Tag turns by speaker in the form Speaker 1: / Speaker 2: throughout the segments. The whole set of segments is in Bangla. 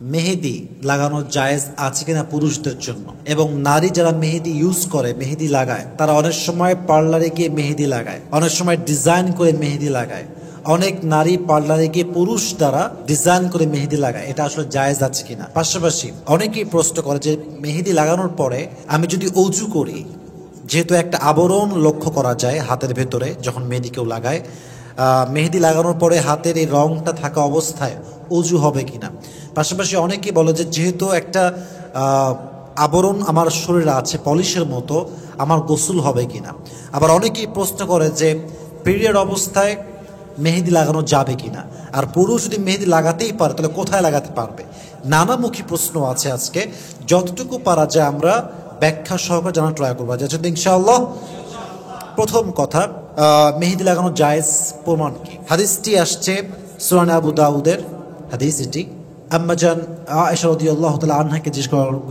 Speaker 1: মেহেদি লাগানো জায়েজ আছে কিনা পুরুষদের জন্য, এবং নারী যারা মেহেদি ইউজ করে, মেহেদি লাগায়, তারা অনেক সময় পার্লারে গিয়ে মেহেদি লাগায়, অনেক সময় ডিজাইন করে মেহেদি লাগায়। অনেক নারী পার্লারে গিয়ে পুরুষ দ্বারা ডিজাইন করে মেহেদি লাগায়, এটা আসলে জায়েজ আছে কিনা। পাশাপাশি অনেকেই প্রশ্ন করে যে মেহেদি লাগানোর পরে আমি যদি অজু করি, যেহেতু একটা আবরণ লক্ষ্য করা যায় হাতের ভেতরে যখন মেহেদি কেউ লাগায়, মেহেদি লাগানোর পরে হাতের এই রংটা থাকা অবস্থায় অজু হবে কিনা। পাশাপাশি অনেকেই বলে যে যেহেতু একটা আবরণ আমার শরীরে আছে পলিশের মতো, আমার গোসল হবে কিনা। আবার অনেকেই প্রশ্ন করে যে পিরিয়ড অবস্থায় মেহেদি লাগানো যাবে কিনা, আর পুরুষ যদি মেহেদি লাগাতেই পারে তাহলে কোথায় লাগাতে পারবে। নানামুখী প্রশ্ন আছে। আজকে যতটুকু পারা যায় আমরা ব্যাখ্যা সহকারে জানার ট্রাই করবো যাতে ইনশাআল্লাহ। প্রথম কথা, মেহেদি লাগানো জায়েজ প্রমাণ কি? হাদিসটি আসছে সুনানে আবু দাউদের হাদিস। এটি আম্মাজান আয়েশা রাদিয়াল্লাহু তাআলা আনহাকে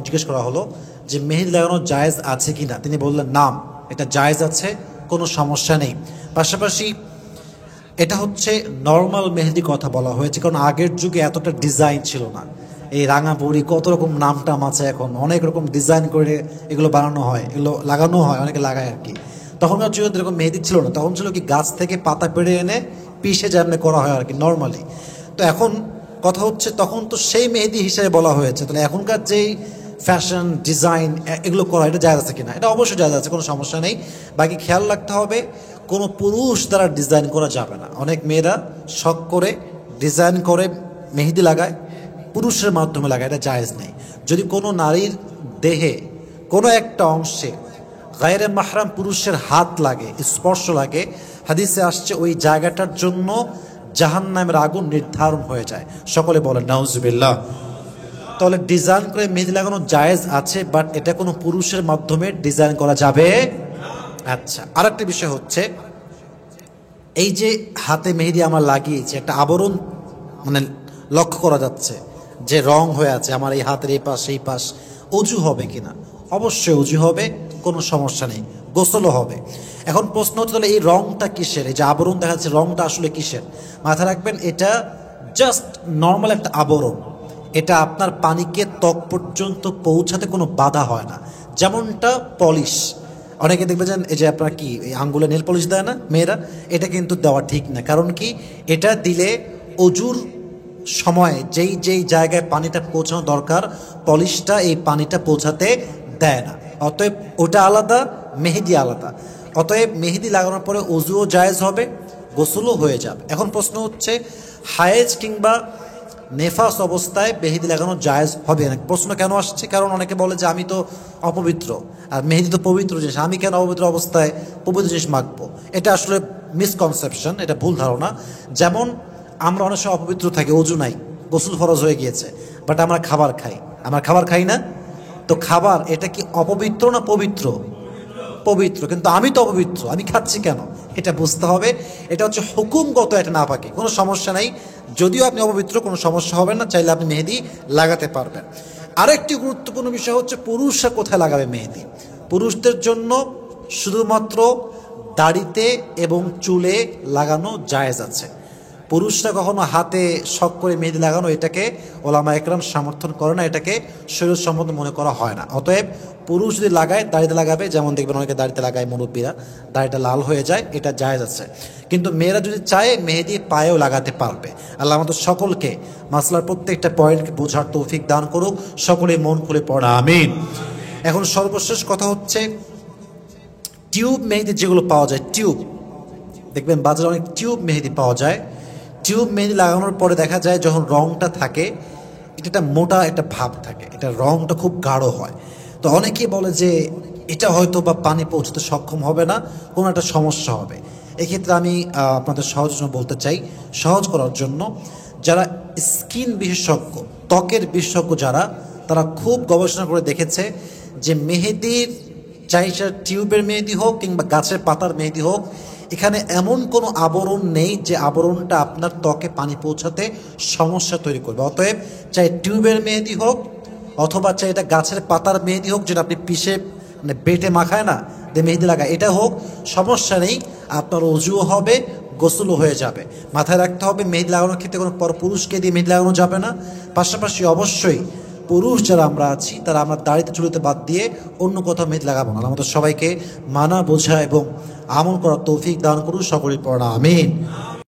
Speaker 1: জিজ্ঞেস করা হলো যে মেহেদি লাগানো জায়েজ আছে কিনা। তিনি বললেন নাম, এটা জায়েজ আছে, কোনো সমস্যা নেই। পাশাপাশি এটা হচ্ছে নর্মাল মেহেদি কথা বলা হয়েছে, কারণ আগের যুগে এতটা ডিজাইন ছিল না। এই রাঙাপুরি কত রকম নাম টাম আছে, এখন অনেক রকম ডিজাইন করে এগুলো বানানো হয়, এগুলো লাগানো হয়, অনেকে লাগায় আর কি। তখনকার যুগে এরকম মেহেদি ছিল না, তখন ছিল কি গাছ থেকে পাতা পেড়ে এনে পিষে যেমন করা হয় আর কি নর্মালি। তো এখন কথা হচ্ছে তখন তো সেই মেহেদি হিসেবে বলা হয়েছে, তাহলে এখনকার যেই ফ্যাশন ডিজাইন এগুলো করা, এটা জায়েজ আছে কিনা? এটা অবশ্যই জায়েজ আছে, কোনো সমস্যা নেই। বাকি খেয়াল রাখতে হবে কোনো পুরুষ দ্বারা ডিজাইন করা যাবে না। অনেক মেয়েরা শখ করে ডিজাইন করে মেহেদি লাগায়, পুরুষের মাধ্যমে লাগায়, এটা জায়েজ নেই। যদি কোনো নারীর দেহে কোনো একটা অংশে গায়রে মাহরাম পুরুষের হাত লাগে, স্পর্শ লাগে, হাদিসে আসছে ওই জায়গাটার জন্য জাহান্নামের আগুন নির্ধারণ হয়ে যায়। সকলে বলেন নাউজুবিল্লাহ। তাহলে ডিজাইন করে মেহেদি লাগানো জায়েজ আছে, বাট এটা কোনো পুরুষের মাধ্যমে ডিজাইন করা যাবে। আচ্ছা, আরেকটা বিষয় হচ্ছে এই যে হাতে মেহেদি আমার লাগিয়েছি, একটা আবরণ মানে লক্ষ্য করা যাচ্ছে যে রং হয়ে আছে আমার এই হাতের এই পাশ এই পাশ, অজু হবে কিনা? অবশ্যই অজু হবে, কোনো সমস্যা নেই, গোসলও হবে। এখন প্রশ্ন হচ্ছে তাহলে এই রংটা কিসের? এই যে আবরণ দেখা যাচ্ছে, রংটা আসলে কিসের? মাথায় রাখবেন এটা জাস্ট নর্মাল একটা আবরণ, এটা আপনার পানিকে ত্বক পর্যন্ত পৌঁছাতে কোনো বাধা হয় না। যেমনটা পলিশ, অনেকে দেখবে যে এই যে আপনার কি এই আঙ্গুলে নেল পলিশ দেয় না মেয়েরা, এটা কিন্তু দেওয়া ঠিক না। কারণ কি, এটা দিলে অজুর সময় যেই যেই জায়গায় পানিটা পৌঁছানো দরকার, পলিশটা এই পানিটা পৌঁছাতে দেয় না। অতএব ওটা আলাদা, মেহেদি আলাদা। অতএব মেহেদি লাগানোর পরে অজুও জায়েজ হবে, গোসলও হয়ে যাবে। এখন প্রশ্ন হচ্ছে হায়েজ কিংবা নেফাস অবস্থায় মেহেদি লাগানো জায়েজ হবে না। প্রশ্ন কেন আসছে? কারণ অনেকে বলে যে আমি তো অপবিত্র, আর মেহেদি তো পবিত্র জিনিস, আমি কেন অপবিত্র অবস্থায় পবিত্র জিনিস মাখবো? এটা আসলে মিসকনসেপশন, এটা ভুল ধারণা। যেমন আমরা অনেক সময় অপবিত্র থাকি, অজু নাই, গোসল ফরজ হয়ে গিয়েছে, বাট আমরা খাবার খাই। আমরা খাবার খাই না? তো খাবার এটা কি অপবিত্র না পবিত্র? পবিত্র। কিন্তু আমি তো অপবিত্র, আমি খাচ্ছি কেন? এটা বুঝতে হবে। এটা হচ্ছে হুকুমগত একটা নাপাকি, কোনো সমস্যা নাই। যদিও আপনি অপবিত্র, কোনো সমস্যা হবে না, চাইলে আপনি মেহেদি লাগাতে পারবেন। আরেকটি গুরুত্বপূর্ণ বিষয় হচ্ছে পুরুষরা কোথায় লাগাবে মেহেদি। পুরুষদের জন্য শুধুমাত্র দাড়িতে এবং চুলে লাগানো জায়েজ আছে। পুরুষরা কখনো হাতে শখ করে মেহেদি লাগানো, এটাকে ওলামা একরাম সমর্থন করে না, এটাকে শরীর সম্মত মনে করা হয় না। অতএব পুরুষ যদি লাগায় দাড়িতে লাগাবে, যেমন দেখবেন অনেকে দাড়িতে লাগায়, মুরব্বীরা দাড়িটা লাল হয়ে যায়, এটা জায়েজ আছে। কিন্তু মেয়েরা যদি চায় মেহেদি পায়েও লাগাতে পারবে। আল্লাহ আমাদের সকলকে মাসলার প্রত্যেকটা পয়েন্টকে বোঝার তৌফিক দান করুক, সকলে মন খুলে পড়া আমিন। এখন সর্বশেষ কথা হচ্ছে টিউব মেহেদি যেগুলো পাওয়া যায়, টিউব দেখবেন বাজারে অনেক টিউব মেহেদি পাওয়া যায়। টিউব মেহেদি লাগানোর পরে দেখা যায় যখন রংটা থাকে, এটা একটা মোটা একটা ভাব থাকে, এটা রংটা খুব গাঢ় হয়। তো অনেকেই বলে যে এটা হয়তো বা পানি পৌঁছতে সক্ষম হবে না, কোনো একটা সমস্যা হবে। এক্ষেত্রে আমি আপনাদের সহজ জন্য বলতে চাই, সহজ করার জন্য যারা স্কিন বিশেষজ্ঞ, ত্বকের বিশেষজ্ঞ যারা, তারা খুব গবেষণা করে দেখেছে যে মেহেদির, চাই সেটা টিউবের মেহেদি হোক কিংবা গাছের পাতার মেহেদি হোক, এখানে এমন কোনো আবরণ নেই যে আবরণটা আপনার ত্বকে পানি পৌঁছাতে সমস্যা তৈরি করবে। অতএব চাই টিউবের মেহেদি হোক অথবা চাই এটা গাছের পাতার মেহেদি হোক, যেটা আপনি পিষে মানে বেটে মাখায় না যে মেহেদি লাগায়, এটা হোক, সমস্যা নেই। আপনার অজুও হবে, গোসলও হয়ে যাবে। মাথায় রাখতে হবে মেহেদি লাগানোর ক্ষেত্রে কোনো পুরুষকে দিয়ে মেহেদি লাগানো যাবে না। পাশাপাশি অবশ্যই পুরুষ যারা আমরা আছি তারা আমরা দাড়িতে চুলিতে বাদ দিয়ে অন্য কোথাও মেহেদি লাগাবো না। আমাদের সবাইকে মানা বোঝা এবং আমল করার তৌফিক দান করুন, সকলের পড়া আমিন।